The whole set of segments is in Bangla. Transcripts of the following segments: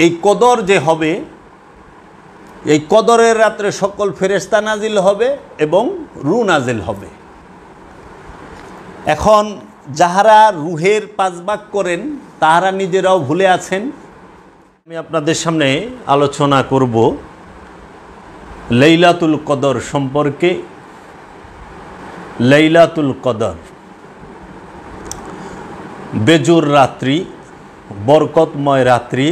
এই কদর যে হবে, এই কদরের রাত্রে সকল ফেরেশতা নাজিল হবে এবং রূহ নাজিল হবে। এখন যাহারা রূহের 5 ভাগ করেন তাহারা নিজেরাও ভুলে আছেন। আমি আপনাদের সামনে আলোচনা করব লাইলাতুল কদর সম্পর্কে। লাইলাতুল কদর বেজুর রাত্রি, বরকতময় রাত্রি,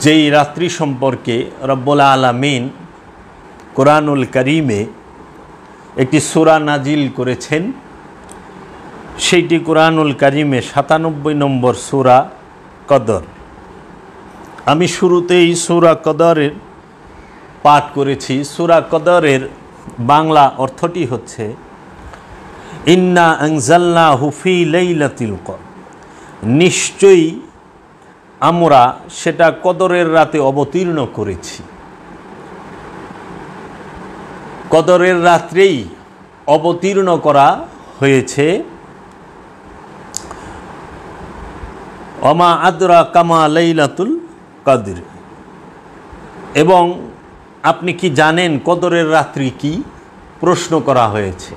যেই রাত্রি সম্পর্কে রব্বুল আলামিন কোরআনুল কারীমে একটি সূরা নাজিল করেছেন। সেইটি কোরআনুল কারীমে 97 নম্বর সূরা কদর। আমি শুরুতেই সূরা কদরের পাঠ করেছি। সূরা কদরের বাংলা অর্থটি হচ্ছে ইন্না আনজালনাহু ফি লাইলাতিল কদর, নিশ্চয়ই আমরা সেটা কদরের রাতে অবতীর্ণ করেছি। কদরের রাত্রেই অবতীর্ণ করা হয়েছে। ওমা আদরা কামা লাইলাতুল কদর। এবং আপনি কি জানেন কদরের রাত্রি কি? প্রশ্ন করা হয়েছে।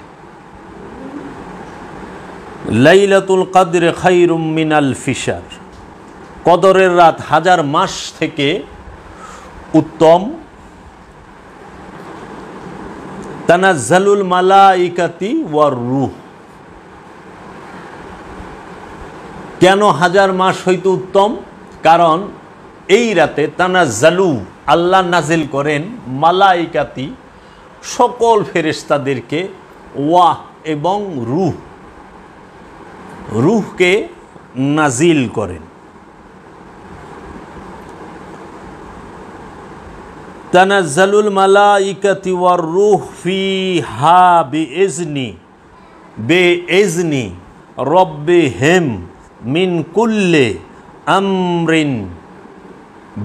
লাইলাতুল কদর খায়রুম মিন আলফি শাহর, কদরের রাত 1000 মাস থেকে উত্তম। তানাজ্জালুল মালাইকাতি ওয়ার রূহ, কেন 1000 মাস হইতে উত্তম? কারণ এই রাতে তানাজ্জালু, আল্লাহ নাজিল করেন, মালাইকাতি, সকল ফেরেশতাদেরকে, ওয়াহ এবং রূহ, রূহকে নাজিল করেন। তানাজ্জালুল মালাইকাতি ওয়ার রূহ ফিহা বিইজনি রব্বিহিম মিন কুল্লি আমরিন,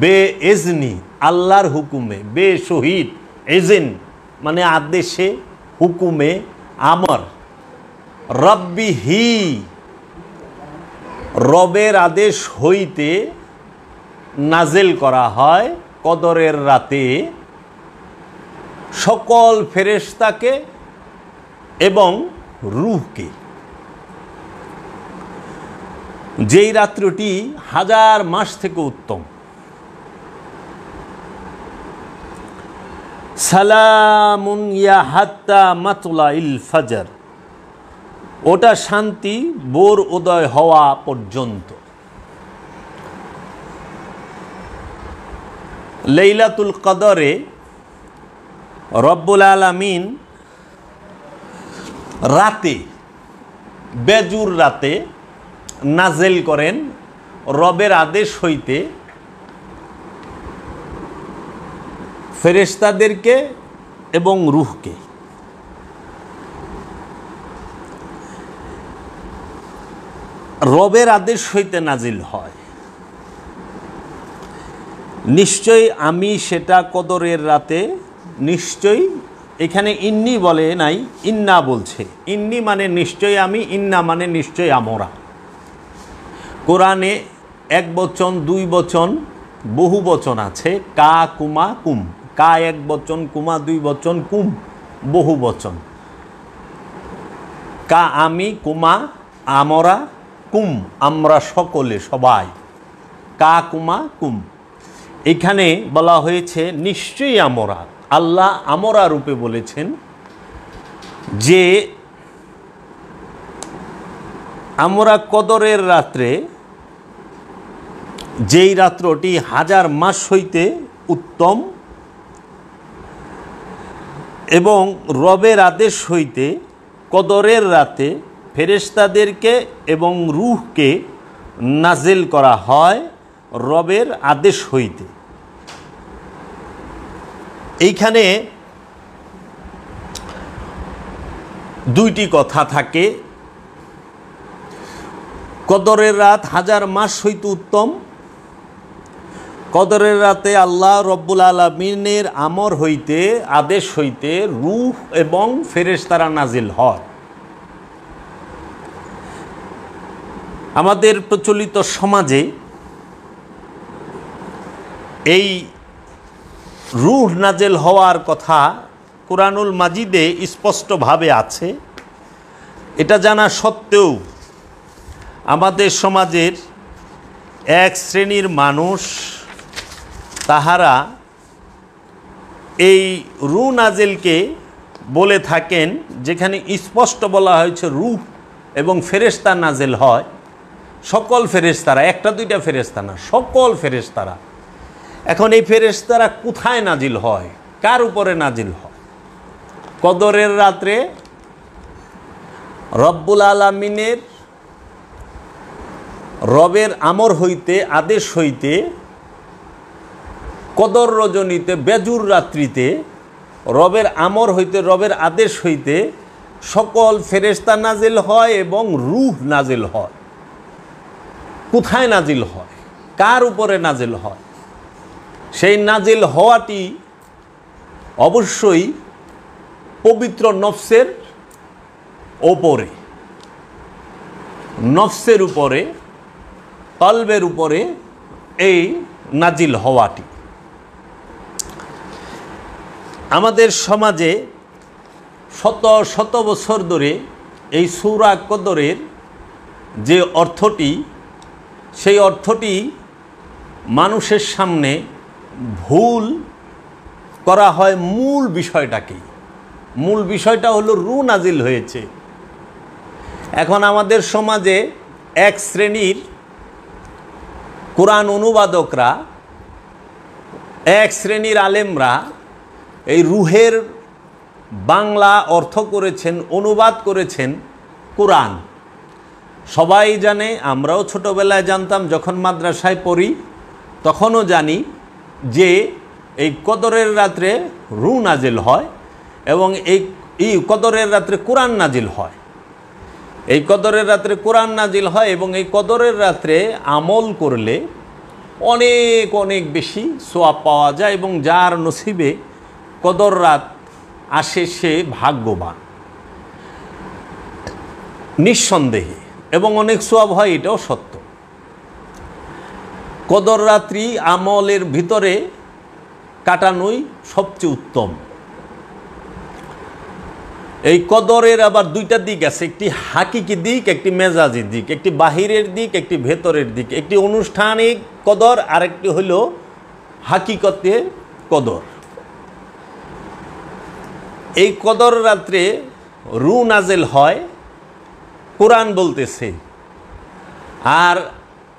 বেইজনি আল্লাহর হুকুমে, বে শহীদ, ইজন মানে আদেশে, হুকুমে, আমর, রব্বিহি রবের আদেশ হইতে নাজিল করা হয় কদরের রাতে সকল ফেরেশতাকে এবং রূহকে। যেই রাত্রিটি 1000 মাস থেকে উত্তম। সালামুন ইয়া হাত্তা মাতলাইল ফজর, ওটা শান্তি ভোর উদয় হওয়া পর্যন্ত। লাইলাতুল কদরে রব্বুল আলামিন রাতে, বেজুর রাতে নাজিল করেন রবের আদেশ হইতে ফেরেশতাদেরকে এবং রূহকে। রবের আদেশ হইতে নাজিল হয়। নিশ্চয়ই আমি সেটা কদরের রাতে, নিশ্চয়ই, এখানে ইন্নি বলে নাই, ইন্না বলছে। ইন্নি মানে নিশ্চয়ই আমি, ইন্না মানে নিশ্চয়ই আমরা। কোরআনে 1 বচন, 2 বচন, বহু বচন আছে। কা, কুমা, কুম। কা 1 বচন, কুমা 2 বচন, কুম বহু বচন। কা আমি, কুমা আমরা, কুম আমরা সকলে, সবাই। কা, কুমা, কুম। এখানে বলা হয়েছে নিশ্চয়ই আমরা। আল্লাহ আমরা রূপে বলেছেন যে আমরা কদরের রাত্রে, যেই রাত্রটি 1000 মাস হইতে উত্তম এবং রবের আদেশ হইতে কদরের রাতে ফেরেশতাদেরকে এবং রূহকে নাজিল করা হয় রবের আদেশ হইতে। এইখানে দুইটি কথা থাকে। কদরের রাত 1000 মাস হইতে উত্তম। কদরের রাতে আল্লাহ রব্বুল আলামিনের আমর হইতে, আদেশ হইতে রূহ এবং ফেরেশতারা নাজিল হয়। আমাদের প্রচলিত সমাজে এই রূহ নাজেল হওয়ার কথা কুরআনুল মাজিদে স্পষ্টভাবে আছে। এটা জানা সত্ত্বেও আমাদের সমাজের এক শ্রেণীর মানুষ তাহারা এই রূহ নাজেলকে বলে থাকেন, যেখানে স্পষ্ট বলা হয়েছে রূহ এবং ফেরেশতা নাজেল হয়। সকল ফেরেশতারা, একটা দুইটা ফেরেশতা না, সকল ফেরেশতারা। এখন এই ফেরেশতারা কোথায় নাজিল হয়, কার উপরে নাজিল হয়? কদরের রাত্রে রব্বুল আলামিনের রবের আমর হইতে, আদেশ হইতে, কদর রজনীতে, বেজুর রাত্রিতে রবের আমর হইতে, রবের আদেশ হইতে সকল ফেরেশতা নাজিল হয় এবং রূহ নাজিল হয়। কোথায় নাজিল হয়, কার উপরে নাজিল হয়? সেই নাজিল হওয়াটি অবশ্যই পবিত্র নফসের ওপরে, নফসের উপরে, কলবের উপরে এই নাজিল হওয়াটি। আমাদের সমাজে শত শত বছর ধরে এই সূরা কদরের যে অর্থটি, সেই অর্থটি মানুষের সামনে ভুল করা হয় মূল বিষয়টাকেই। মূল বিষয়টা হলো রূহ নাজিল হয়েছে। এখন আমাদের সমাজে এক শ্রেণীর কোরআন অনুবাদকরা, এক শ্রেণীর আলেমরা এই রূহের বাংলা অর্থ করেছেন, অনুবাদ করেছেন কোরআন। সবাই জানে, আমরাও ছোটোবেলায় জানতাম, যখন মাদ্রাসায় পড়ি তখনও জানি যে এই কদরের রাত্রে রূহ নাজিল হয় এবং এই কদরের রাত্রে কোরআন নাজিল হয়। এই কদরের রাত্রে কোরআন নাজিল হয় এবং এই কদরের রাত্রে আমল করলে অনেক অনেক বেশি সওয়াব পাওয়া যায় এবং যার নসিবে কদর রাত আসে সে ভাগ্যবান, নিঃসন্দেহে, এবং অনেক সওয়াব হয়, এটাও সত্য। কদর রাত্রি আমলের ভিতরে কাটানোই সবচেয়ে উত্তম। এই কদরের আবার দুইটা দিক আছে, একটি হাকিকি দিক, একটি মেজাজি দিক, একটি বাহিরের দিক, একটি ভেতরের দিক। একটি অনুষ্ঠানিক কদর, আরেকটি হইল হাকিকতে কদর। এই কদর রাত্রে রূহ নাজিল হয়, কোরআন বলতেছে, আর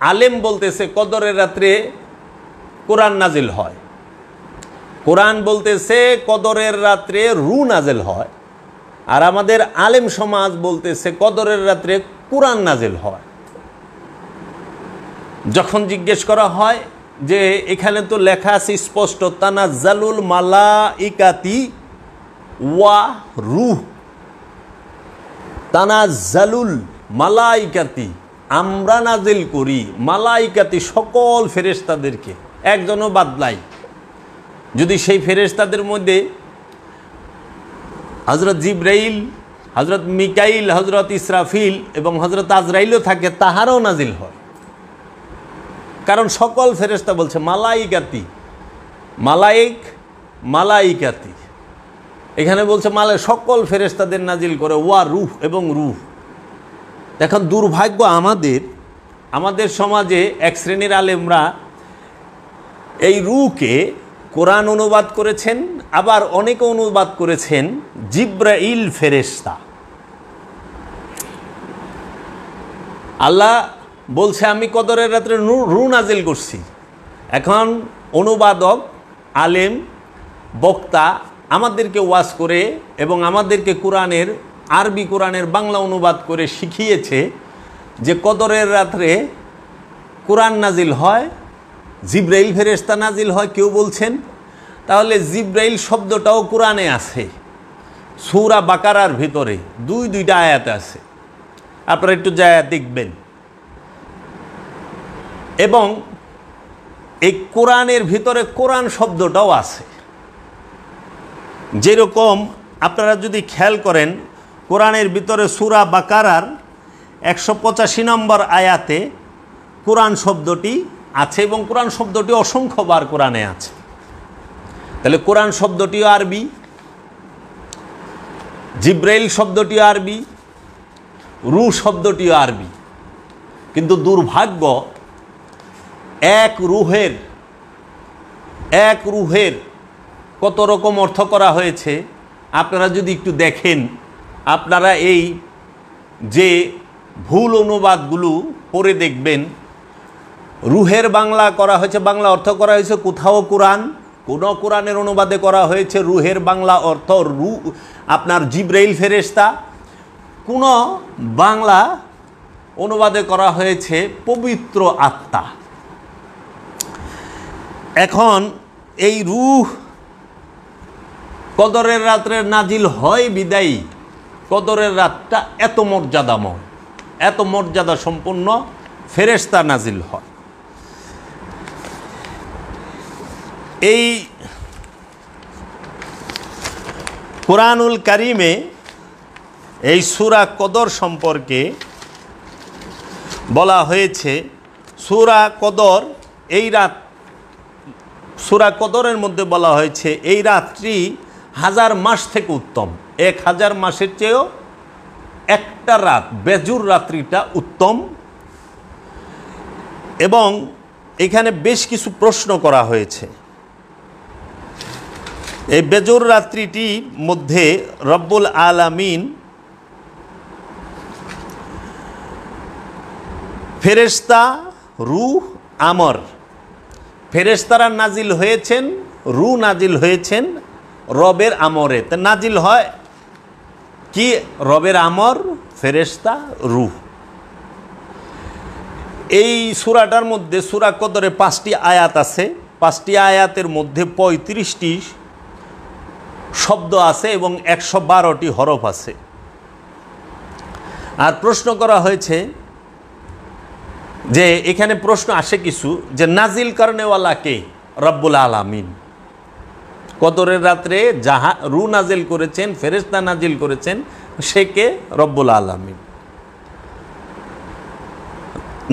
আলেম বলতেছে কদরের রাত্রে কোরআন নাজিল হয়। কোরআন বলতেছে কদরের রাত্রে রূহ নাজিল হয়, আর আমাদের আলেম সমাজ বলতেছে কদরের রাত্রে কোরআন নাজিল হয়। যখন জিজ্ঞেস করা হয় যে এখানে তো লেখা আছে স্পষ্ট, তানাজ্জালুল মালাইকাতি ওয়া রূহ, তানাজ্জালুল মালাইকাতি, আমরা নাজিল করি, মালাইকাতি সকল ফেরেশতাদেরকে, একজনও বাদ নাই। যদি সেই ফেরেশতাদের মধ্যে হযরত জিবরাইল, হযরত মিকাইল, হযরত ইসরাফিল এবং হযরত আজরাইলও থাকে, তাহারও নাজিল হয়। কারণ সকল ফেরেশতা বলছে মালাইকাতি, মালাইক, মালাইকাতি, এখানে বলছে সকল ফেরেশতাদের নাজিল করে, ওয়া রূহ, এবং রূহ। এখন দুর্ভাগ্য আমাদের সমাজে এক শ্রেণীর আলেমরা এই রূহকে কোরআন অনুবাদ করেছেন, আবার অনেকে অনুবাদ করেছেন জিবরাইল ফেরেশতা। আল্লাহ বলছে আমি কদরের রাত্রে রূহ নাজিল করছি। এখন অনুবাদক, আলেম, বক্তা আমাদেরকে ওয়াজ করে এবং আমাদেরকে কোরআনের আরবি, কোরআনের বাংলা অনুবাদ করে শিখিয়েছে যে কদরের রাত্রে কোরআন নাজিল হয়, জিবরাইল ফেরেশতা নাজিল হয়। কেউ বলছেন তাহলে জিবরাইল শব্দটাও কোরআনে আছে, সূরা বাকারার ভিতরে দুইটা আয়াত আছে, আপনারা একটু যায় দেখবেন। এবং এই কোরআনের ভিতরে কোরআন শব্দটাও আছে। যেরকম আপনারা যদি খেয়াল করেন, কোরআনের ভিতরে সূরা বাকারার 185 নম্বর আয়াতে কোরআন শব্দটি আছে এবং কোরআন শব্দটি অসংখ্যবার কোরআনে আছে। তাহলে কোরআন শব্দটিও আরবি, জিব্রাইল শব্দটিও আরবি, রূহ শব্দটিও আরবি। কিন্তু দুর্ভাগ্য, এক রূহের কত রকম অর্থ করা হয়েছে আপনারা যদি একটু দেখেন, আপনারা এই যে ভুল অনুবাদগুলো পড়ে দেখবেন। রূহের বাংলা করা হয়েছে, বাংলা অর্থ করা হয়েছে কোথাও কোরআন, কোনো কোরআনের অনুবাদে করা হয়েছে রূহের বাংলা অর্থ রূহ আপনার জিব্রাইল ফেরেশতা, কোনো বাংলা অনুবাদে করা হয়েছে পবিত্র আত্মা। এখন এই রূহ কদরের রাত্রে নাজিল হয় বিদায়ী কদরের রাতটা এত মর্যাদাময়, এত মর্যাদা সম্পন্ন ফেরেশতা নাজিল হয়। এই কুরআনুল কারীমে এই সূরা কদর সম্পর্কে বলা হয়েছে, সূরা কদর এই রাত, সূরা কদরের মধ্যে বলা হয়েছে এই রাত্রি 1000 মাস থেকে উত্তম, 1000 মাসের চেয়েও একটা রাত বেজুর রাত্রিটা উত্তম। এবং এখানে বেশ কিছু প্রশ্ন করা হয়েছে। এই বেজুর রাত্রিটির মধ্যে রব্বুল আলামিন ফেরেশতা, রূহ, আমর, ফেরেশতারা নাজিল হয়েছেন, রূহ নাজিল হয়েছেন রবের আমরে। তা নাজিল হয় কি? রবের আমর, ফেরেশতা, রূহ। এই সূরাটার মধ্যে, সূরা কদরে 5টি আয়াত আছে। 5টি আয়াতের মধ্যে 35টি শব্দ আছে এবং 112টি হরফ আছে। আর প্রশ্ন করা হয়েছে যে এখানে প্রশ্ন আসে কিছু, যে নাজিল করনেওয়ালা কে? রব্বুল আলামিন। কদরের রাত্রে যাহা রূহ নাজিল করেছেন, ফেরেশতা নাজিল করেছেন, সে কে? রব্বুল আলামিন।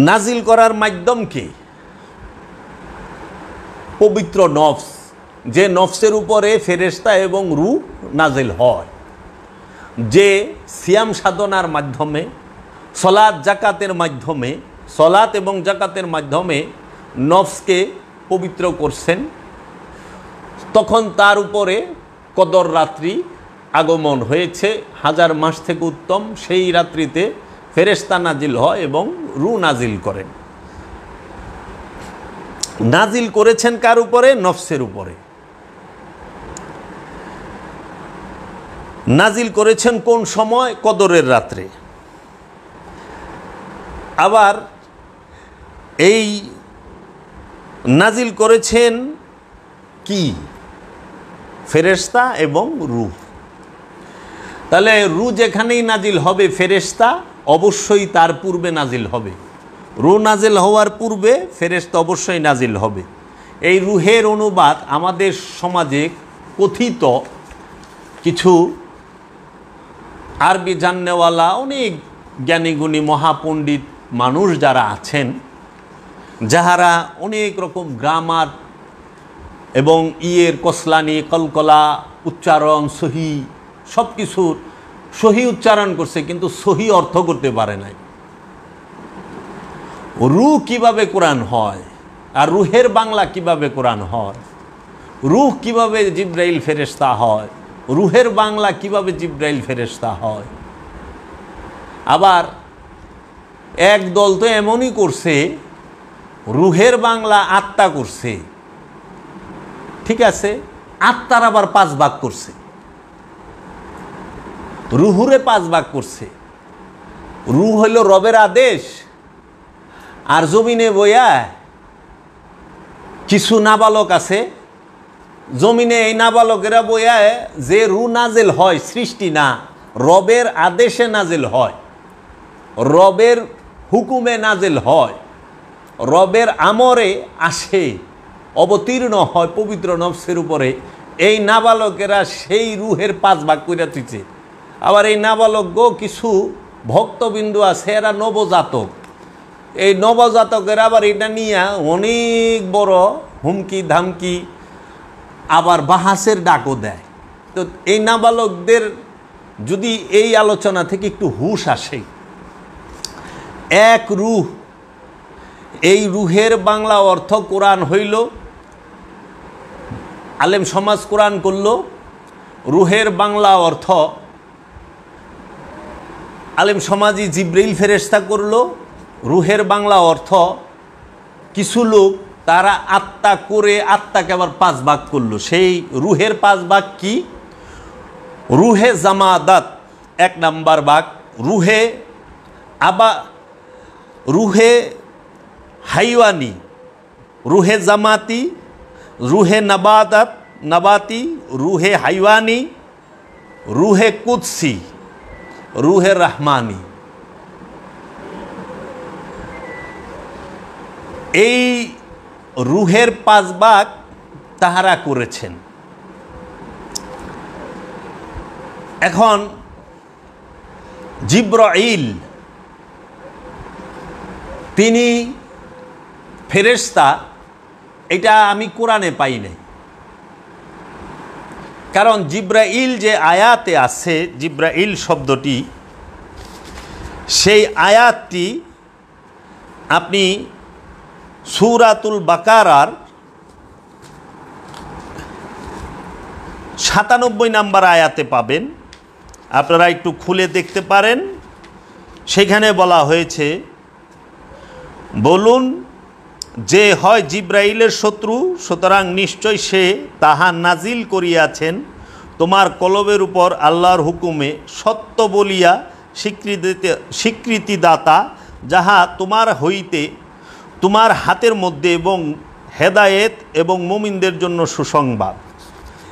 নাজিল করার মাধ্যম কি? পবিত্র নফস, যে নফসের উপরে ফেরেশতা এবং রূহ নাজিল হয়, যে সিয়াম সাধনার মাধ্যমে, সলাত জাকাতের মাধ্যমে, সলাত এবং জাকাতের মাধ্যমে নফসকে পবিত্র করছেন, তখন তার উপরে কদর রাত্রি আগমন হয়েছে। 1000 মাস থেকে উত্তম সেই রাত্রিতে ফেরেশতা নাজিল হয় এবং রূহ নাজিল করেন। নাজিল করেছেন কার উপরে? নফসের উপরে। নাজিল করেছেন কোন সময়? কদরের রাত্রে। আবার এই নাজিল করেছেন কি? ফেরেশতা এবং রূহ। তাহলে রূহ যেখানেই নাজিল হবে, ফেরেশতা অবশ্যই তার পূর্বে নাজিল হবে। রূহ নাজিল হওয়ার পূর্বে ফেরেশতা অবশ্যই নাজিল হবে। এই রূহের অনুবাদ আমাদের সমাজে কথিত কিছু আরবি জাননেওয়ালা অনেক জ্ঞানীগুণী মহাপণ্ডিত মানুষ যারা আছেন, যাহারা অনেক রকম গ্রামার এবং কসলানি, কলকলা, উচ্চারণ, সহি, সব কিছুর সহি উচ্চারণ করছে, কিন্তু সহি অর্থ করতে পারে নাই। রূহ কিভাবে কোরআন হয়, আর রূহের বাংলা কিভাবে কোরআন হয়, রূহ কিভাবে জিব্রাইল ফেরেশতা হয়, রূহের বাংলা কিভাবে জিব্রাইল ফেরেশতা হয়। আবার এক দল তো এমনই করছে, রূহের বাংলা আত্মা করছে, ঠিক আছে, আত্মার আবার 5 ভাগ করছে, রূহুরে 5 ভাগ করছে। রূহ হইল রবের আদেশ, আর জমিনে বইয়া কিছু নাবালক আছে, জমিনে এই নাবালকেরা বইয়া যে রূহ নাজিল হয় সৃষ্টি না, রবের আদেশে নাজিল হয়, রবের হুকুমে নাজিল হয়, রবের আমরে আসে, অবতীর্ণ হয় পবিত্র নফসের উপরে। এই নাবালকেরা সেই রূহের 5 ভাগ কইরা তুইছে। আবার এই নাবালক কিছু ভক্তবিন্দু আছে, এরা নবজাতক, এই নবজাতকের আবার এটা নিয়ে অনেক বড় হুমকি ধামকি, আবার বাহাসের ডাকও দেয়। তো এই নাবালকদের যদি এই আলোচনা থেকে একটু হুঁশ আসে, এক রূহ, এই রুহের বাংলা অর্থ কোরআন হইল, আলেম সমাজ কোরআন করল। রুহের বাংলা অর্থ আলেম সমাজই জিব্রাইল ফেরেশতা করল। রুহের বাংলা অর্থ কিছু লোক তারা আত্মা করে আত্মাকে আবার 5 ভাগ করলো। সেই রুহের 5 ভাগ কি? রুহে জামাদাত 1 নাম্বার ভাগ, রুহে হাইওয়ানি, রুহে জামাতি, রুহে নাবাতি, রুহে হাইওয়ানি, রুহে কুদসি, রুহে রহমানি। এই রুহের 5 ভাগ তাহারা করেছেন। এখন জিব্রাইল তিনি ফেরেশতা, এটা আমি কোরআনে পাই নাই। কারণ জিব্রাইল যে আয়াতে আছে, জিব্রাইল শব্দটি, সেই আয়াতটি আপনি সূরাতুল বাকারার 97 নাম্বার আয়াতে পাবেন। আপনারা একটু খুলে দেখতে পারেন। সেখানে বলা হয়েছে, বলুন যে হয় জিব্রাইলের শত্রু, সুতরাং নিশ্চয় সে তাহা নাজিল করিয়াছেন তোমার কলবের উপর আল্লাহর হুকুমে, সত্য বলিয়া স্বীকৃতিদাতা, যাহা তোমার হইতে তোমার হাতের মধ্যে, এবং হেদায়েত এবং মুমিনদের জন্য সুসংবাদ।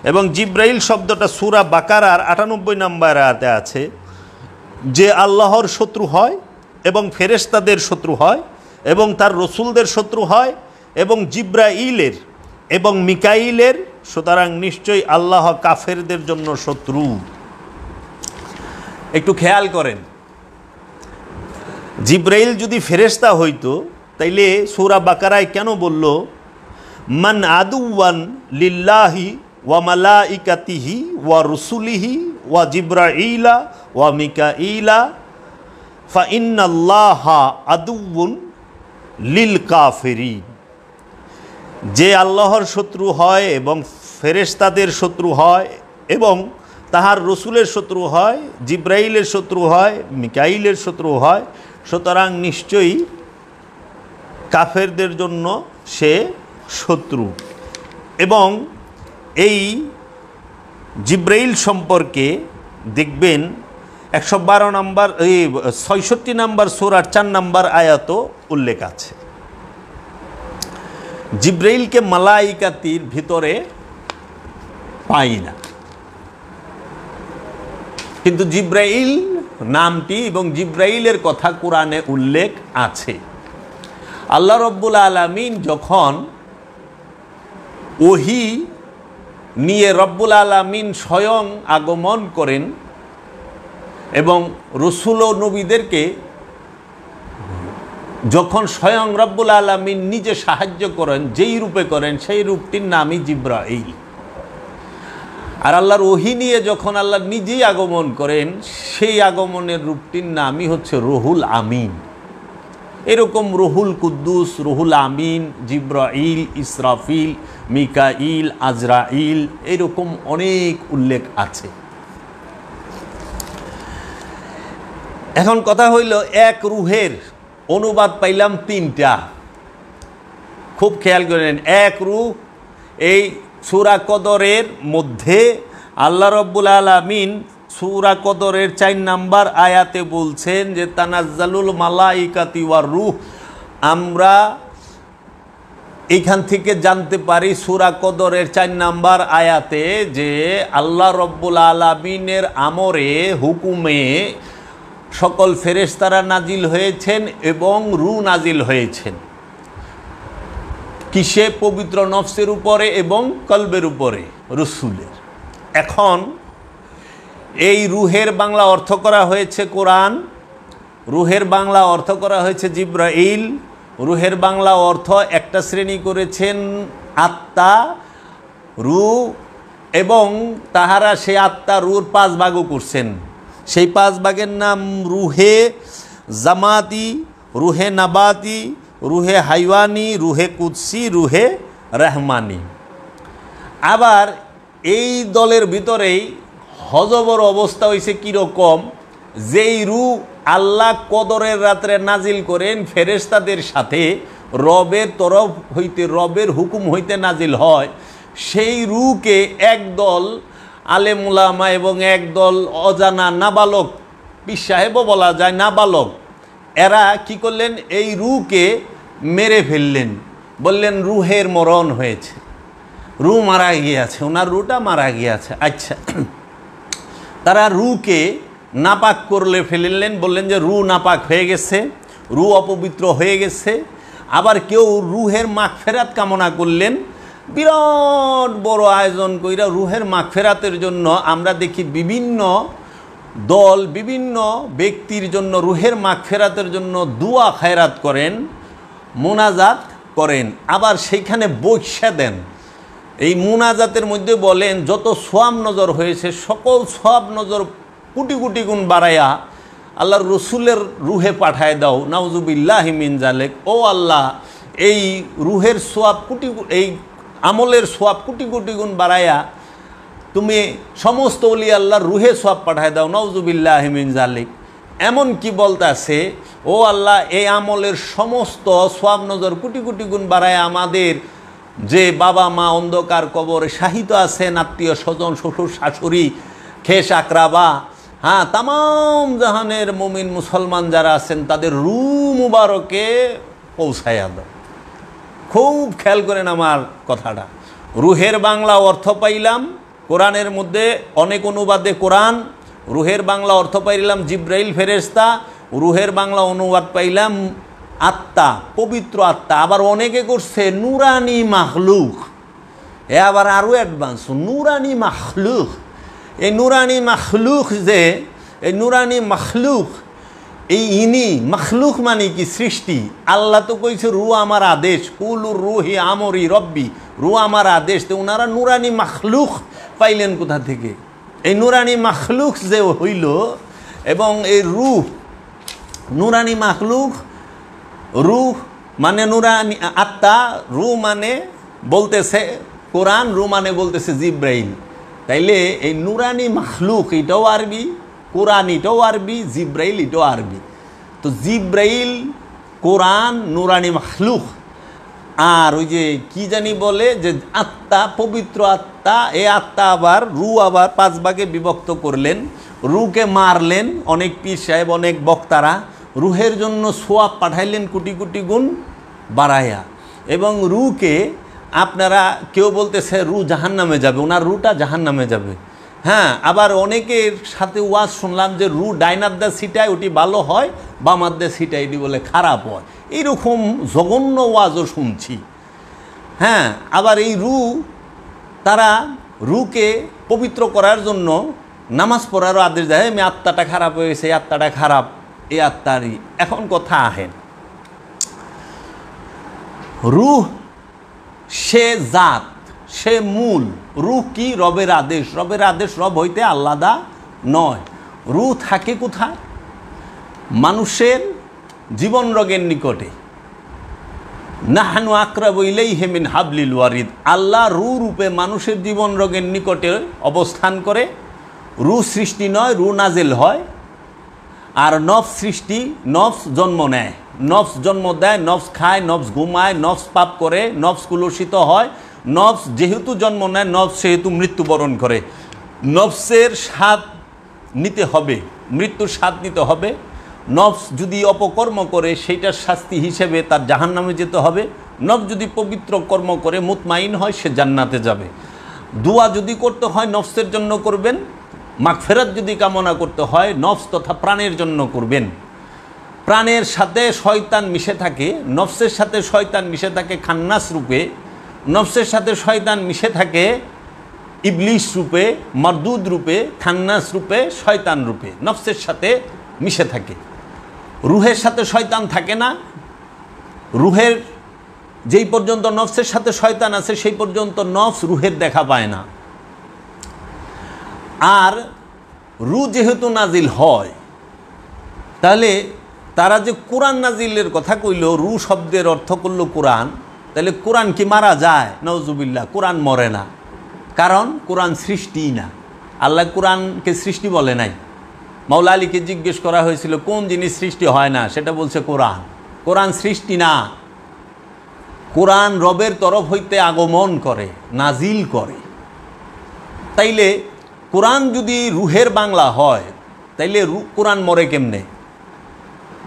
এবং জিব্রাইল শব্দটা সূরা বাকারার 98 নম্বর আয়াতে আছে, যে আল্লাহর শত্রু হয় এবং ফেরেশতাদের শত্রু হয় এবং তার রসুলদের শত্রু হয় এবং জিব্রাইলের এবং মিকাইলের, সুতরাং নিশ্চয়ই আল্লাহ কাফেরদের জন্য শত্রু। একটু খেয়াল করেন, জিব্রাইল যদি ফেরেশতা হইতো তাইলে সূরা বাকারায় কেন বলল মান আদুওয়ান লিল্লাহি ওয়া মালাইকাতিহি ওয়া রুসুলিহি ওয়া জিব্রাইলা ওয়া মিকাইলা ফা ইন্নাল্লাহা আদুউন লিল কাফিরিন। যে আল্লাহর শত্রু হয় এবং ফেরেশতাদের শত্রু হয় এবং তাহার রসুলের শত্রু হয়, জিব্রাইলের শত্রু হয়, মিকাইলের শত্রু হয়, সুতরাং নিশ্চয়ই কাফেরদের জন্য সে শত্রু। এবং এই জিব্রাইল সম্পর্কে দেখবেন 112 নম্বর, 66 নম্বর সূরার 4 নম্বর আয়াতও উল্লেখ আছে। জিব্রাইলকে মালাইকাতির ভিতরে পাই না, কিন্তু জিব্রাইল নামটি এবং জিব্রাইলের কথা কোরআনে উল্লেখ আছে। আল্লাহ রব্বুল আলামিন যখন ওহী নিয়ে রব্বুল আলামিন স্বয়ং আগমন করেন এবং রসুল ও নবীদেরকে যখন স্বয়ং রব্বুল আলামিন নিজে সাহায্য করেন, যেই রূপে করেন সেই রূপটির নামই জিব্রাইল। আর আল্লাহর ওহী নিয়ে যখন আল্লাহ নিজেই আগমন করেন, সেই আগমনের রূপটির নামই হচ্ছে রুহুল আমিন। এরকম রুহুল কুদ্দুস, রুহুল আমিন, জিব্রাইল, ইসরাফিল, মিকাইল, আজরাইল, এরকম অনেক উল্লেখ আছে। এখন কথা হইল, এক রুহের অনুবাদ পাইলাম 3টা। খুব খেয়াল করেন, এক রূহ এই সূরা কদরের মধ্যে আল্লাহ রব্বুল আলামিন সূরা কদরের 4 নম্বর আয়াতে বলছেন যে তানাজ্জালুল মালাইকাতি ওয়ার রূহ। আমরা এইখান থেকে জানতে পারি সূরা কদরের 4 নম্বর আয়াতে যে আল্লাহ রব্বুল আলামিনের আমরে, হুকুমে সকল ফেরেশতারা নাজিল হয়েছেন এবং রূহ নাজিল হয়েছেন। কিসে? পবিত্র নফসের উপরে এবং কলবের উপরে, রসুলের। এখন এই রুহের বাংলা অর্থ করা হয়েছে কোরআন, রুহের বাংলা অর্থ করা হয়েছে জিব্রাইল। রুহের বাংলা অর্থ একটা শ্রেণী করেছেন আত্মা, রূহ, এবং তাহারা সেই আত্মা রুর 5 ভাগও করছেন। সেই 5 ভাগের নাম রুহে জামাতি, রুহে নাবাতি, রুহে হাইওয়ানি, রুহে কুদসি, রুহে রহমানি। আবার এই দলের ভিতরেই হজবর অবস্থা হয়েছে কীরকম, যেই রূহ আল্লাহ কদরের রাত্রে নাজিল করেন ফেরেশতাদের সাথে, রবের তরফ হইতে, রবের হুকুম হইতে নাজিল হয়, সেই রূহকে একদল আলেম উলামা এবং একদল অজানা নাবালক, পীর সাহেবও বলা যায় নাবালক, এরা কি করলেন, এই রূহকে মেরে ফেললেন। বললেন রুহের মরণ হয়েছে, রূহ মারা গিয়েছে, ওনার রূহটা মারা গিয়েছে। আচ্ছা, তারা রূহকে নাপাক করলে ফেললেন, বললেন যে রূহ নাপাক হয়ে গেছে, রূহ অপবিত্র হয়ে গেছে। আবার কেউ রূহের মাগফিরাত কামনা করলেন, বিরাট বড় আয়োজন কইরা রূহের মাগফিরাতের জন্য আমরা দেখি বিভিন্ন দল বিভিন্ন ব্যক্তির জন্য রূহের মাগফিরাতের জন্য দুয়া খায়রাত করেন, মোনাজাত করেন, আবার সেইখানে বৈশা দেন। এই মোনাজাতের মধ্যে বলেন যত সোয়াব নজর হয়েছে সকল সোয়াব নজর কোটি কোটি গুণ বাড়াইয়া আল্লাহর রসুলের রুহে পাঠায় দাও, নাউজুবিল্লাহি মিন জালিক। ও আল্লাহ, এই রুহের সোয়াব এই আমলের সোয়াব কোটি কোটি গুণ বাড়াইয়া তুমি সমস্ত ওলি আল্লাহর রুহে সোয়াব পাঠায় দাও, নাউজুবিল্লাহি মিন জালিক। এমন কি বলতেছে, ও আল্লাহ, এই আমলের সমস্ত সোয়াব নজর কোটি কোটি গুণ বাড়াইয়া আমাদের যে বাবা মা অন্ধকার কবরে শাহিত আছেন, আত্মীয় স্বজন, শ্বশুর শাশুড়ি, খেস আকরাবা, হ্যাঁ, তামাম জাহানের মুমিন মুসলমান যারা আছেন তাদের রূহ মুবারকে পৌঁছাইয়া দাও। খুব খেয়াল করেন আমার কথাটা। রুহের বাংলা অর্থ পাইলাম কোরআনের মধ্যে অনেক অনুবাদে কোরআন, রুহের বাংলা অর্থ পাইলাম জিব্রাইল ফেরেশতা, রুহের বাংলা অনুবাদ পাইলাম আত্মা, পবিত্র আত্মা। আবার অনেকে করছে নুরানি মাখলুক, এ আবার আরও অ্যাডভান্স, নুরানি মাখলুক। এই নুরানি মাখলুক, যে এই নুরানি মাখলুক, এই ইনি মাখলুক মানে কি সৃষ্টি। আল্লাহ তো কইছে রু আমার আদেশ, কুলুর রুহি আমরি রব্বি, রু আমার আদেশ। তো ওনারা নুরানি মাখলুক পাইলেন কোথা থেকে? এই নুরানি মাখলুক যে হইল, এবং এই রূহ নুরানি মাখলুক, রূহ মানে নুরানি আত্মা, রূহ মানে বলতেছে কোরআন, রূহ মানে বলতেছে জিব্রাইল। তাইলে এই নুরানি মাখলুক এটাও আরবি, কোরআন এটাও আরবি, জিব্রাইল এটাও আরবি। তো জিব্রাইল, কোরআন, নুরানি মাখলুক। আর ওই যে কি জানি বলে যে আত্মা, পবিত্র আত্মা, এই আত্মা আবার রূহ আবার 5 ভাগে বিভক্ত করলেন। রূহকে মারলেন অনেক পীর সাহেব, অনেক বক্তারা, রূহের জন্য সোয়াব পাঠাইলেন কোটি কোটি গুণ বাড়াইয়া। এবং রূহকে আপনারা কেউ বলতেছে রূহ জাহান্নামে যাবে, ওনার রূহটা জাহান্নামে যাবে। হ্যাঁ, আবার অনেকের সাথে ওয়াজ শুনলাম যে রূহ ডাইনার দা সিটায় ওটি ভালো হয়, বামার দা সিটায় এটি বলে খারাপ হয়। এইরকম জঘন্য ওয়াজও শুনছি। হ্যাঁ, আবার এই রূহ, তারা রূহকে পবিত্র করার জন্য নামাজ পড়ারও আদেশ দেয়। আমি আত্মাটা খারাপ হয়ে গেছে, এই আত্মাটা খারাপ, এই আত্মারই। এখন কথা আহেন, রূহ সে জাত, সে মূল। রূহ কি? রবের আদেশ। রবের আদেশ রব হইতে আলাদা নয়। রূহ থাকে কোথায়? মানুষের জীবন রগের নিকটে। নাহনু আকরাবু ইলাইহি মিন হাবলিল ওয়ারিদ। আল্লাহ রূহ রূপে মানুষের জীবন রগের নিকটে অবস্থান করে। রূহ সৃষ্টি নয়, রূহ নাজিল হয়। আর নফস সৃষ্টি, নফস জন্ম নেয়, নফস জন্ম দেয়, নফস খায়, নফস ঘুমায়, নফস পাপ করে, নফস কুলসিত হয়। নফস যেহেতু জন্ম নেয়, নফস সেহেতু মৃত্যুবরণ করে। নফসের স্বাদ নিতে হবে, মৃত্যুর স্বাদ নিতে হবে। নফস যদি অপকর্ম করে সেইটার শাস্তি হিসেবে তার জাহান্নামে যেতে হবে। নফস যদি পবিত্র কর্ম করে মুতমাইন হয়, সে জান্নাতে যাবে। দোয়া যদি করতে হয় নফসের জন্য করবেন, মাগফিরাত যদি কামনা করতে হয় নফস তথা প্রাণের জন্য করবেন। প্রাণের সাথে শয়তান মিশে থাকে, নফসের সাথে শয়তান মিশে থাকে খান্নাস রূপে, নফসের সাথে শয়তান মিশে থাকে ইবলিশ রূপে, মারদুদ রূপে, খান্নাস রূপে, শয়তান রূপে, নফসের সাথে মিশে থাকে। রুহের সাথে শয়তান থাকে না। রুহের যেই পর্যন্ত নফসের সাথে শয়তান আছে সেই পর্যন্ত নফস রুহের দেখা পায় না। আর রু যেহেতু নাজিল হয়, তাহলে তারা যে কোরআন নাজিলের কথা কইল, রু শব্দের অর্থ করল কোরআন, তাহলে কোরআন কি মারা যায়? নাউজুবিল্লাহ, কোরআন মরে না, কারণ কোরআন সৃষ্টিই না। আল্লাহ কোরআনকে সৃষ্টি বলে নাই। মাওলা আলীকে জিজ্ঞেস করা হয়েছিল কোন জিনিস সৃষ্টি হয় না, সেটা বলছে কোরআন। কোরআন সৃষ্টি না, কোরআন রবের তরফ হইতে আগমন করে, নাজিল করে। তাইলে কোরআন যদি রুহের বাংলা হয়, তাইলে কোরআন মরে কেমনে?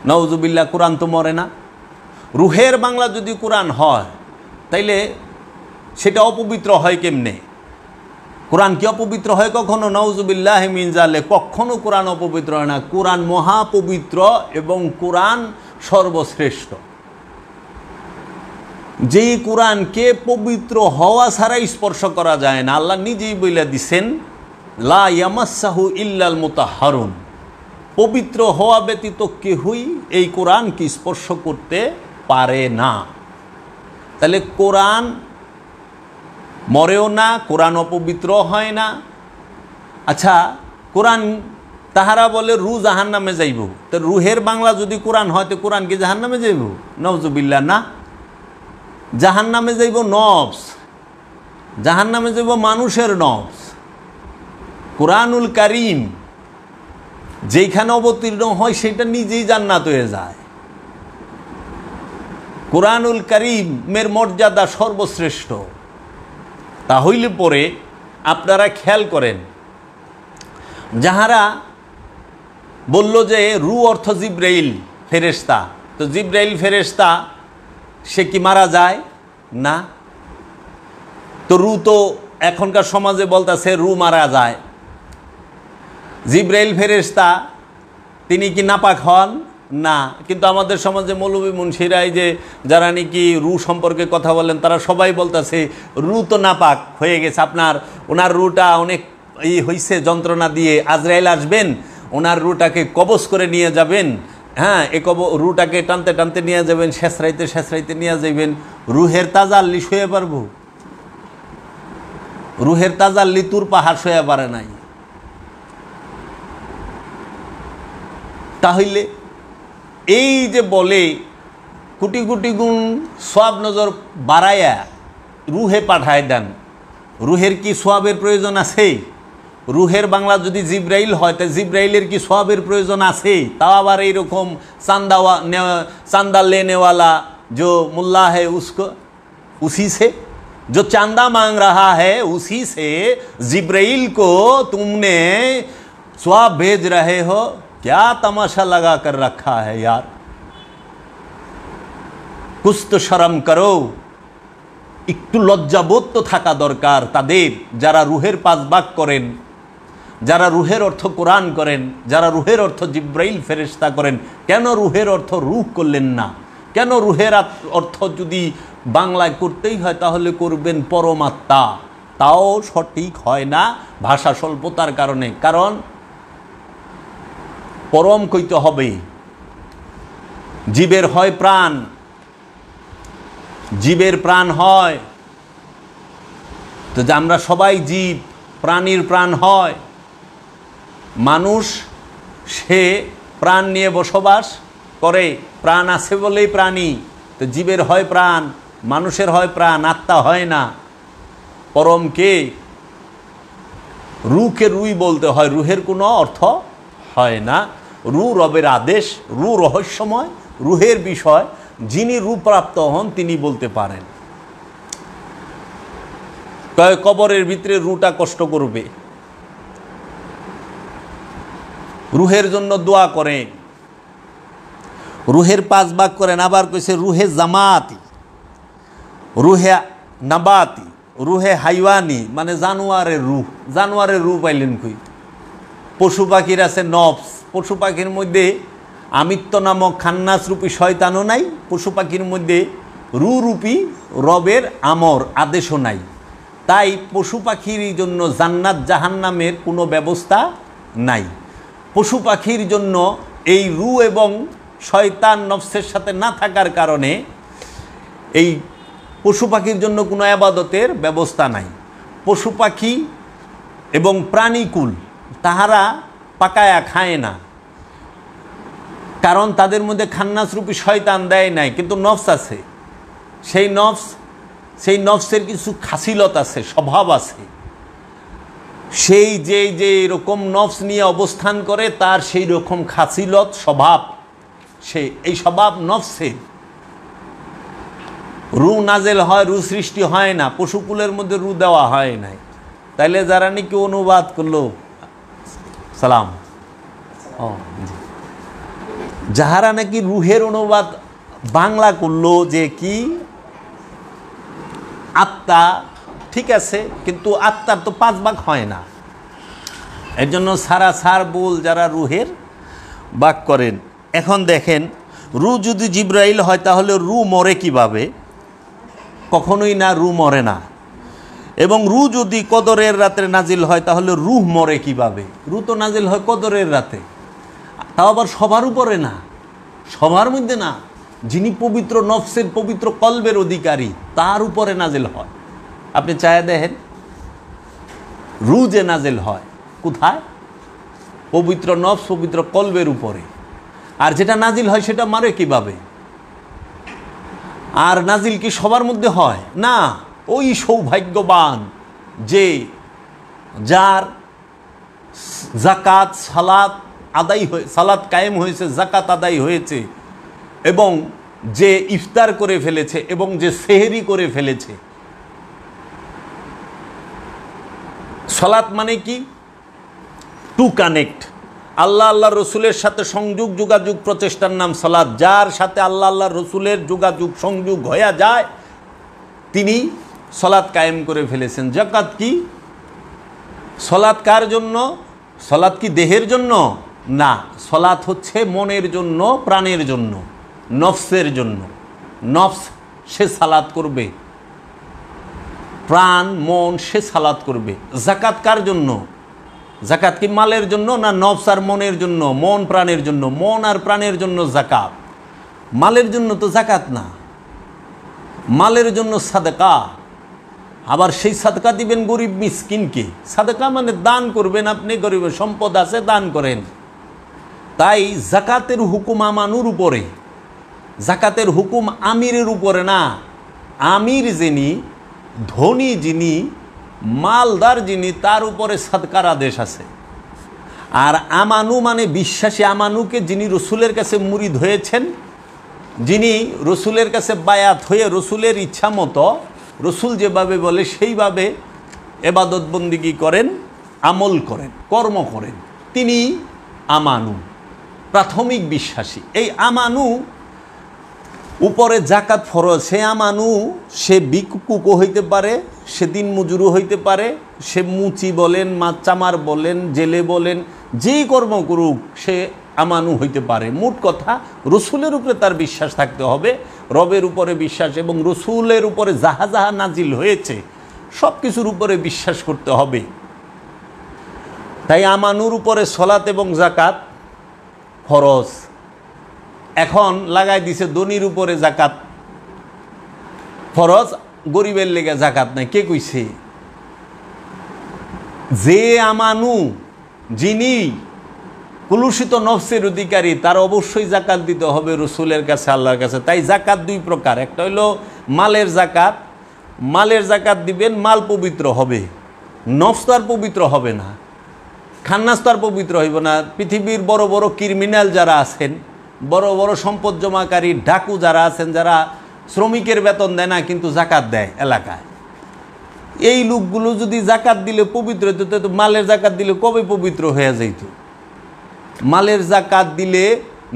নাউজুবিল্লাহ, কোরআন তো মরে না। রুহের বাংলা যদি কোরআন হয়, তাইলে সেটা অপবিত্র হয় কেমনে? কোরআন কি অপবিত্র হয় কখনো? নাউজুবিল্লাহ মিন যালিক, কখনো কোরআন অপবিত্র হয় না। কোরআন মহাপবিত্র এবং কোরআন সর্বশ্রেষ্ঠ। যেই কোরআনকে পবিত্র হওয়া ছাড়াই স্পর্শ করা যায় না, আল্লাহ নিজেই বলে দিছেন লা ইয়ামাসসাহু ইল্লাল মুতাহহারুন, পবিত্র হওয়া ব্যতীত কেহই এই কোরআনকে স্পর্শ করতে পারে না। তাহলে কোরআন মরেও না, কোরআন অপবিত্র হয় না। আচ্ছা, কোরআন তাহারা বলে রু জাহান্নামে যাইব, তো রুহের বাংলা যদি কোরআন হয় তো কোরআন কি জাহান্নামে যাইব? নাউজুবিল্লাহ, না। জাহান্নামে যাইব নফস, জাহান্নামে যাইব মানুষের নফস। কোরআনুল কারীম যেখানে অবতীর্ণ হয় সেটা নিজেই জান্নাত হয়ে যায়। কোরআনুল কারীমের মর্যাদা সর্বশ্রেষ্ঠ। তাহলে পরে আপনারা খেয়াল করেন, যাহারা বলল যে রু অর্থ জিব্রাইল ফেরেশতা, তো জিব্রাইল ফেরেশতা সে কি মারা যায়? না। তো রু তো এখনকার সমাজে বলতেছে রু মারা যায়। জিব্রাইল ফেরেশতা তিনি কি নাপাক হন? না। কিন্তু আমাদের সমাজে মৌলবী মুন্সিরাই যে যারা নাকি রু সম্পর্কে কথা বলেন, তারা সবাই বলতেছে রু তো নাপাক হয়ে গেছে, ওনার রুটা অনেক হয়েছে যন্ত্রণা দিয়ে, আজরাইল আসবেন, ওনার রুটাকে কবজ করে নিয়ে যাবেন। হ্যাঁ, রুটাকে টানতে টানতে নিয়ে যাবেন, শেষরাইতে শেষরাইতে নিয়ে যাবেন। রুহের তাজাল্লি শুয়ে পারবো? রুহের তাজাল্লি তুর পাহাড় শুয়ে পারে নাই। তাহলে এই যে বলে কোটি কোটি গুণ সওয়াব নজর বাড়াইয়া রুহে পাঠায় দেন, রুহের কি সওয়াবের প্রয়োজন আছে? রুহের বাংলা যদি জিব্রাইল হয়, তা জিব্রাইলের কি সওয়াবের প্রয়োজন আছে? তাও আবার এইরকম চাंदा लेने वाला जो मुल्ला है उसको उसी से जो चांदा मांग रहा है उसी से जिब्राइल को तुमने सवाब भेज रहे हो, क्या तमाशा लगा कर रखा है यार, कुछ तो शर्म करो। একটু লজ্জাবোধ তো থাকা দরকার তাদের, যারা রুহের পাঁচ ভাগ করেন, যারা রুহের অর্থ কোরআন করেন, যারা রুহের অর্থ জিব্রাইল ফেরেশতা করেন। কেন রুহের অর্থ রূহ করলেন না? কেন রুহের অর্থ যদি বাংলায় করতেই হয় তাহলে করবেন পরমাত্মা? তাও সঠিক হয় না ভাষা স্বল্পতার কারণে। কারণ পরম কইতে হবে। জীবের হয় প্রাণ, জীবের প্রাণ হয়, তো আমরা সবাই জীব, প্রাণীর প্রাণ হয়। মানুষ সে প্রাণ নিয়ে বসবাস করে, প্রাণ আছে বলেই প্রাণী। তো জীবের হয় প্রাণ, মানুষের হয় প্রাণ, আত্মা হয় না। পরমকে রুকে রুই বলতে হয়, রুহের কোনো অর্থ হয় না। রু রবের আদেশ, রু রহস্যময়, রুহের বিষয়। যিনি রূপ প্রাপ্ত হন তিনি বলতে পারেন। কবরের ভিতরে রুটা কষ্ট করবে, রুহের জন্য দোয়া করেন, রুহের পাঁচ ভাগ করেন। আবার কইছে রুহে জামাতি, রুহে নাবাতি, রুহে হাইওয়ানি, মানে জানোয়ারের রূহ। জানোয়ারের রূহ পাইলেন কই? পশু পাখির আছে নফস, পশু পাখির মধ্যে আমিত্ব নামক খান্নাস রূপী শয়তানও নাই, পশু পাখির মধ্যে রূপী রবের আমর আদেশও নাই। তাই পশু পাখির জন্য জান্নাত জাহান্নামের কোনো ব্যবস্থা নাই। পশু পাখির জন্য এই রু এবং শয়তান নফসের সাথে না থাকার কারণে এই পশু পাখির জন্য কোনো ইবাদতের ব্যবস্থা নাই। পশু পাখি এবং প্রাণীকুল তাহারা পাকায়া খায় না, কারণ তাদের মধ্যে খান্নাসরূপী শয়তান দেয় নাই, কিন্তু নফস আছে। সেই নফসের কিছু খাসিলত আছে, স্বভাব আছে। সেই যে এরকম নফস নিয়ে অবস্থান করে তার সেই রকম খাসিলত স্বভাব, এই স্বভাব নফসের। রু নাজেল হয়, রু সৃষ্টি হয় না, পশুকুলের মধ্যে রু দেওয়া হয় নাই। তাইলে যারা নাকি অনুবাদ করলো, সালাম, যাহারা নাকি রুহের অনুবাদ বাংলা করলো যে কি আত্মা, ঠিক আছে, কিন্তু আত্মার তো 5 ভাগ হয় না। এর জন্য সার বল যারা রুহের ভাগ করেন। এখন দেখেন, রু যদি জিব্রাইল হয় তাহলে রু মরে কিভাবে? কখনোই না, রু মরে না। এবং রু যদি কদরের রাতে নাজিল হয় তাহলে রুহ মরে কিভাবে? রু তো নাজিল হয় কদরের রাতে, তাও আবার সবার উপরে না, সবার মধ্যে না। যিনি পবিত্র নফসের, পবিত্র কলবের অধিকারী, তার উপরে নাজিল হয়। আপনি চায় দেখেন, রু যে নাজিল হয় কোথায়? পবিত্র নফস, পবিত্র কলবের উপরে। আর যেটা নাজিল হয় সেটা মারে কিভাবে? আর নাজিল কি সবার মধ্যে হয় না? ওই সৌভাগ্যবান যে যার জাকাত সালাত আদায় হয়ে, সালাত কায়েম হয়েছে, জাকাত আদায় হয়েছে, এবং যে ইফতার করে ফেলেছে, এবং যে সেহরি করে ফেলেছে। সালাত মানে কি? টু কানেক্ট, আল্লাহ রসুলের সাথে সংযোগ, যোগাযোগ, প্রচেষ্টার নাম সালাত। যার সাথে আল্লাহ রসুলের যোগাযোগ, সংযোগ হয়ে যায় তিনি সালাত কায়েম করে ফেলেছেন। জাকাত কি? সালাত কার জন্য? সালাত কি দেহের জন্য? না, সালাত হচ্ছে মনের জন্য, প্রাণের জন্য, নফসের জন্য। নফস সে সালাত করবে, প্রাণ মন সে সালাত করবে। জাকাত কার জন্য? জাকাত কি মালের জন্য না নফস আর মনের জন্য, মন প্রাণের জন্য? মন আর প্রাণের জন্য জাকাত, মালের জন্য তো জাকাত না। মালের জন্য সাদকা, আবার সেই সাদকা দিবেন গরিব মিসকিনকে। সাদকা মানে দান করবেন, আপনি গরিবের সম্পদ আছে দান করেন। তাই জাকাতের হুকুম আমানুর উপরে, জাকাতের হুকুম আমিরের উপরে না। আমির যিনি, ধনী যিনি, মালদার যিনি, তার উপরে সাদকার আদেশ আছে। আর আমানু মানে বিশ্বাসী। আমানুকে যিনি রসুলের কাছে মুরিদ হয়েছেন, যিনি রসুলের কাছে বায়াত হয়ে রসুলের ইচ্ছা মতো, রসুল যেভাবে বলে সেইভাবে এবাদত বন্দিগি করেন, আমল করেন, কর্ম করেন, তিনি আমানু, প্রাথমিক বিশ্বাসী। এই আমানু উপরে জাকাত ফরজ। সে আমানু, সে ভিক্ষুকও হইতে পারে, সে দিন মজুরও হইতে পারে, সে মুচি বলেন, চামার বলেন, জেলে বলেন, যেই কর্ম করুক সে আমানু হইতে পারে। মোট কথা রসুলের উপরে তার বিশ্বাস থাকতে হবে, রবের উপরে বিশ্বাস, এবং রসুলের উপরে যাহা যাহা নাজিল হয়েছে সব কিছুর উপরে বিশ্বাস করতে হবে। তাই আমানুর উপরে সলাত এবং জাকাত ফরজ। এখন লাগাই দিছে ধনীর উপরে জাকাত ফরজ, গরিবের লেগে জাকাত নাই। কে কইছে? যে আমানু, যিনি কুলুষিত নফসের অধিকারী, তার অবশ্যই জাকাত দিতে হবে রসুলের কাছে, আল্লাহর কাছে। তাই জাকাত 2 প্রকার। একটা হইল মালের জাকাত, মালের জাকাত দিবেন, মাল পবিত্র হবে, নফস তো আর পবিত্র হবে না, খান্নাস তো আর পবিত্র হইব না। পৃথিবীর বড় বড় ক্রিমিনাল যারা আছেন, বড় বড় সম্পদ জমাকারী ডাকু যারা আছেন, যারা শ্রমিকের বেতন দেয় না কিন্তু জাকাত দেয় এলাকায়, এই লোকগুলো যদি জাকাত দিলে পবিত্র হইত, তো মালের জাকাত দিলে কবে পবিত্র হয়ে যাইত? মালের জাকাত দিলে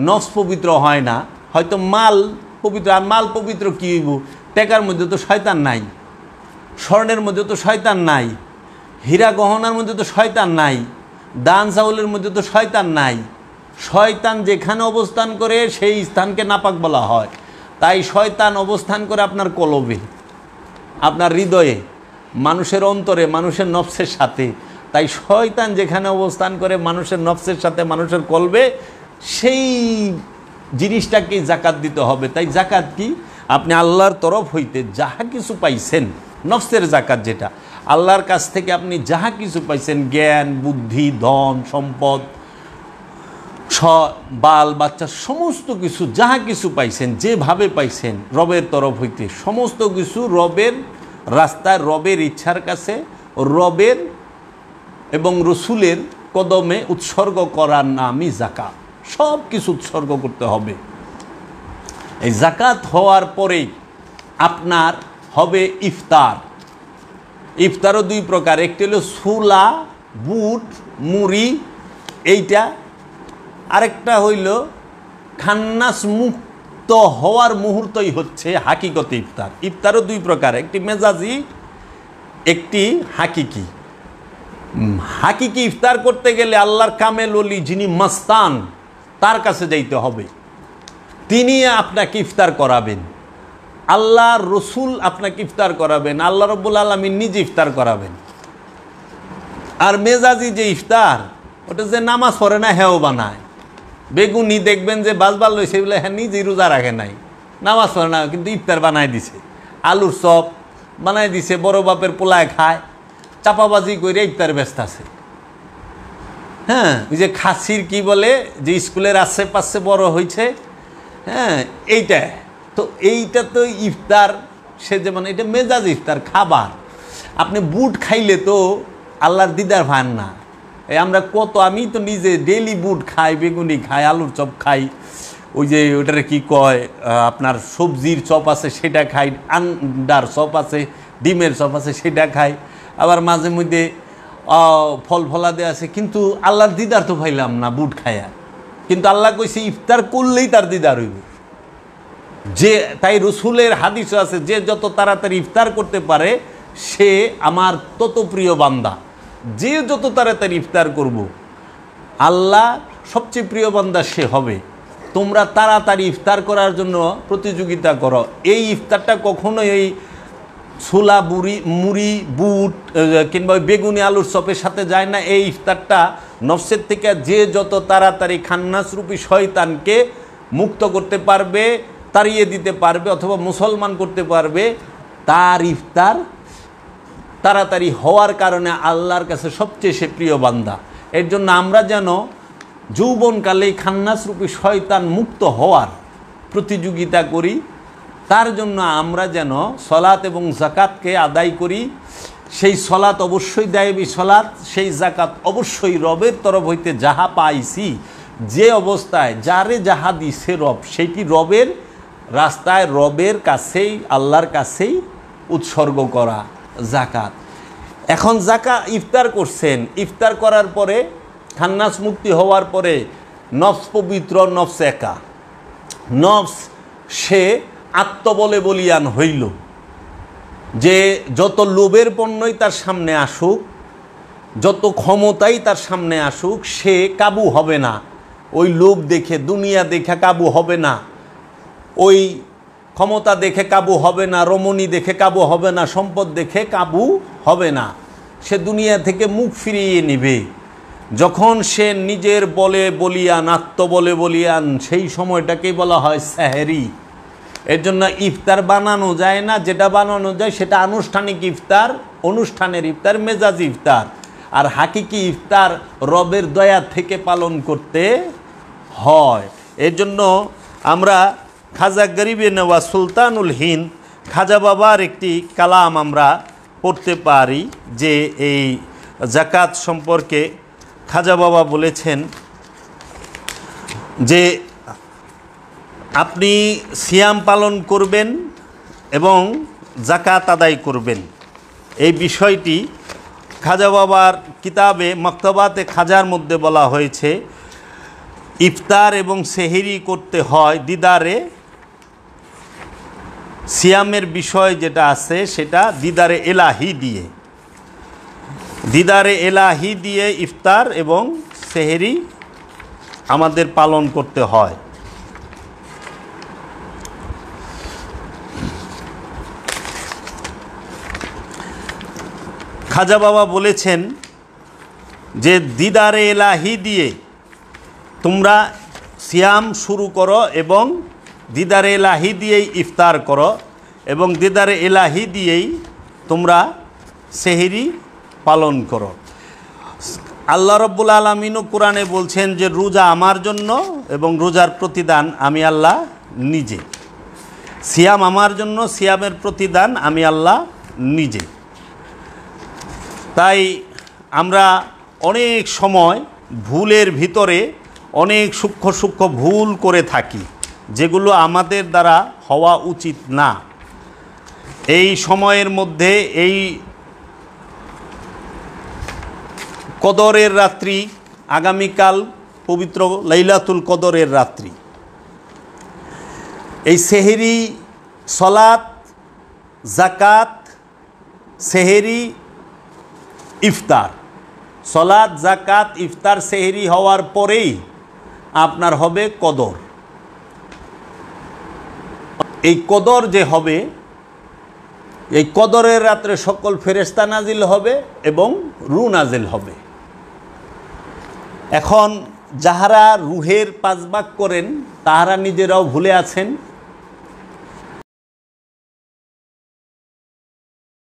নফস পবিত্র হয় না, হয়তো মাল পবিত্র। আর মাল পবিত্র কী হইব? টাকার মধ্যে তো শয়তান নাই, স্বর্ণের মধ্যে তো শয়তান নাই, হীরা গহনার মধ্যে তো শয়তান নাই, দান চাউলের মধ্যে তো শয়তান নাই। শয়তান যেখানে অবস্থান করে সেই স্থানকে নাপাক বলা হয়। তাই শয়তান অবস্থান করে আপনার কলবে, আপনার হৃদয়ে, মানুষের অন্তরে, মানুষের নফসের সাথে। তাই শয়তান যেখানে অবস্থান করে মানুষের নফসের সাথে, মানুষের কলবে, সেই জিনিসটাকে জাকাত দিতে হবে। তাই জাকাত কি? আপনি আল্লাহর তরফ হইতে যাহা কিছু পাইছেন, নফসের জাকাত যেটা, আল্লাহর কাছ থেকে আপনি যাহা কিছু পাইছেন, জ্ঞান, বুদ্ধি, ধন, সম্পদ, বাল বাচ্চা, সমস্ত কিছু যাহা কিছু পাইছেন, যেভাবে পাইছেন রবের তরফ হইতে, সমস্ত কিছু রবের রাস্তায়, রবের ইচ্ছার কাছে, রবের এবং রসুলের কদমে উৎসর্গ করার নামই জাকাত। সব কিছু উৎসর্গ করতে হবে। এই জাকাত হওয়ার পরেই আপনার হবে ইফতার। ইফতারও দুই প্রকার, একটি হলো ছোলা, বুট, মুড়ি, এইটা। আরেকটা হইল খান্নাস মুক্ত হওয়ার মুহূর্তই হচ্ছে হাকিকতে ইফতার। ইফতারও দুই প্রকার, একটি মেজাজি, একটি হাকিকি। হাকিকি ইফতার করতে গেলে আল্লাহর কামেল ওলি যিনি মাস্তান, তার কাছে যাইতে হবে, তিনি আপনাকে ইফতার করাবেন। আল্লাহর রসুল আপনাকে ইফতার করাবেন, আল্লাহ রব্বুল আলামিন নিজে ইফতার করাবেন। আর মেজাজি যে ইফতার, ওটা যে নামাজ পড়ে না হেও বানায়। বেগুনি দেখবেন যে বাজবার লইছে বলে হ্যাঁ নিজেই রোজা রাখে নাই, নামাজ পড়ে না, কিন্তু ইফতার বানায় দিছে। আলুর চপ বানায় দিছে, বড় বাপের পোলায় খায়, চাপাবাজি করে ইফতার ব্যস্ত আছে। হ্যাঁ, ওই যে খাসির কি বলে, যে স্কুলের আশেপাশে বড় হয়েছে, হ্যাঁ এইটা। তো এইটা তো ইফতার, সে যেমন এটা মেজাজ ইফতার খাবার। আপনি বুট খাইলে তো আল্লাহর দিদার ভান না। এই আমরা কত, আমি তো নিজে ডেইলি বুট খাই, বেগুনি খাই, আলুর চপ খাই, ওই যে ওটারে কি কয় আপনার সবজির চপ আছে সেটা খাই, আন্ডার চপ আছে, ডিমের চপ আছে সেটা খাই, আবার মাঝে মধ্যে ফল ফলাদে আছে, কিন্তু আল্লাহর দিদার তো পাইলাম না বুট খায়া। কিন্তু আল্লাহ কইছে ইফতার করলেই তার দিদার হইব। যে তাই রসুলের হাদিস আছে, যে যত তাড়াতাড়ি ইফতার করতে পারে সে আমার তত প্রিয় বান্দা। যে যত তাড়াতাড়ি ইফতার করব, আল্লাহ সবচেয়ে প্রিয় বান্দা সে হবে। তোমরা তাড়াতাড়ি ইফতার করার জন্য প্রতিযোগিতা করো। এই ইফতারটা কখনোই এই ছোলা, মুড়ি, বুট কিংবা বেগুনি আলুর চপের সাথে যায় না। এই ইফতারটা নফসের থেকে যে যত তাড়াতাড়ি খান্নাসরূপী শয়তানকে মুক্ত করতে পারবে, তাড়িয়ে দিতে পারবে অথবা মুসলমান করতে পারবে, তার ইফতার তাড়াতাড়ি হওয়ার কারণে আল্লাহর কাছে সবচেয়ে সে প্রিয় বান্দা। এর জন্য আমরা যেন যৌবনকালেই খান্নাসরূপী শয়তান মুক্ত হওয়ার প্রতিযোগিতা করি। তার জন্য আমরা যেন সলাত এবং জাকাতকে আদায় করি। সেই সলাত অবশ্যই দায়বী সলাত, সেই জাকাত অবশ্যই রবের তরফ হইতে যাহা পাইছি, যে অবস্থায় যারে যাহা দিছে রব, সেইটি রবের রাস্তায়, রবের কাছেই, আল্লাহর কাছেই উৎসর্গ করা জাকাত। এখন ইফতার করছেন, ইফতার করার পরে খান্নাস মুক্তি হওয়ার পরে নফস পবিত্র, নফস একা, নফস সে আত্মবলে বলিয়ান হইল যে যত লোভের পণ্যই তার সামনে আসুক, যত ক্ষমতাই তার সামনে আসুক, সে কাবু হবে না। ওই লোভ দেখে, দুনিয়া দেখে কাবু হবে না, ওই ক্ষমতা দেখে কাবু হবে না, রমণী দেখে কাবু হবে না, সম্পদ দেখে কাবু হবে না। সে দুনিয়া থেকে মুখ ফিরিয়ে নিবে। যখন সে নিজের বলে বলিয়ান, আত্মবলে বলিয়ান, সেই সময়টাকেই বলা হয় সেহরি। এর জন্য ইফতার বানানো যায় না, যেটা বানানো যায় সেটা আনুষ্ঠানিক ইফতার, অনুষ্ঠানের ইফতার, মেজাজি ইফতার। আর হাকিকি ইফতার রবের দয়া থেকে পালন করতে হয়। এর জন্য আমরা খাজা গরিবে নওয়াজ সুলতানুল হিন্দ খাজা বাবার একটি কালাম আমরা পড়তে পারি, যে এই জাকাত সম্পর্কে খাজা বাবা বলেছেন যে আপনি সিয়াম পালন করবেন এবং জাকাত আদায় করবেন। এই বিষয়টি খাজা বাবার কিতাবে মক্তবাতে খাজার মধ্যে বলা হয়েছে। ইফতার এবং সেহরি করতে হয় দিদারে, সিয়ামের বিষয় যেটা আছে সেটা দিদারে এলাহি দিয়ে, দিদারে এলাহি দিয়ে ইফতার এবং সেহরি আমাদের পালন করতে হয়। খাজা বাবা বলেছেন যে দিদারে এলাহি দিয়ে তোমরা সিয়াম শুরু করো এবং দিদারে এলাহি দিয়েই ইফতার করো এবং দিদারে এলাহি দিয়েই তোমরা সেহরি পালন করো। আল্লাহ রব্বুল আলামিনও কোরআনে বলছেন যে রোজা আমার জন্য এবং রোজার প্রতিদান আমি আল্লাহ নিজে। সিয়াম আমার জন্য, সিয়ামের প্রতিদান আমি আল্লাহ নিজে। তাই আমরা অনেক সময় ভুলের ভিতরে অনেক সূক্ষ্ম সূক্ষ্ম ভুল করে থাকি, যেগুলো আমাদের দ্বারা হওয়া উচিত না। এই সময়ের মধ্যে এই কদরের রাত্রি, আগামীকাল পবিত্র লাইলাতুল কদরের রাত্রি, এই সেহরি, সলাত, জাকাত, সেহরি, ইফতার, সলাত, জাকাত, ইফতার, সেহরি হওয়ার পরেই আপনার হবে কদর। এই কদর যে হবে, এই কদরের রাত্রে সকল ফেরেশতা নাজিল হবে এবং রূহ নাজিল হবে। এখন যাহারা রুহের পাঁচ ভাগ করেন তাহারা নিজেরাও ভুলে আছেন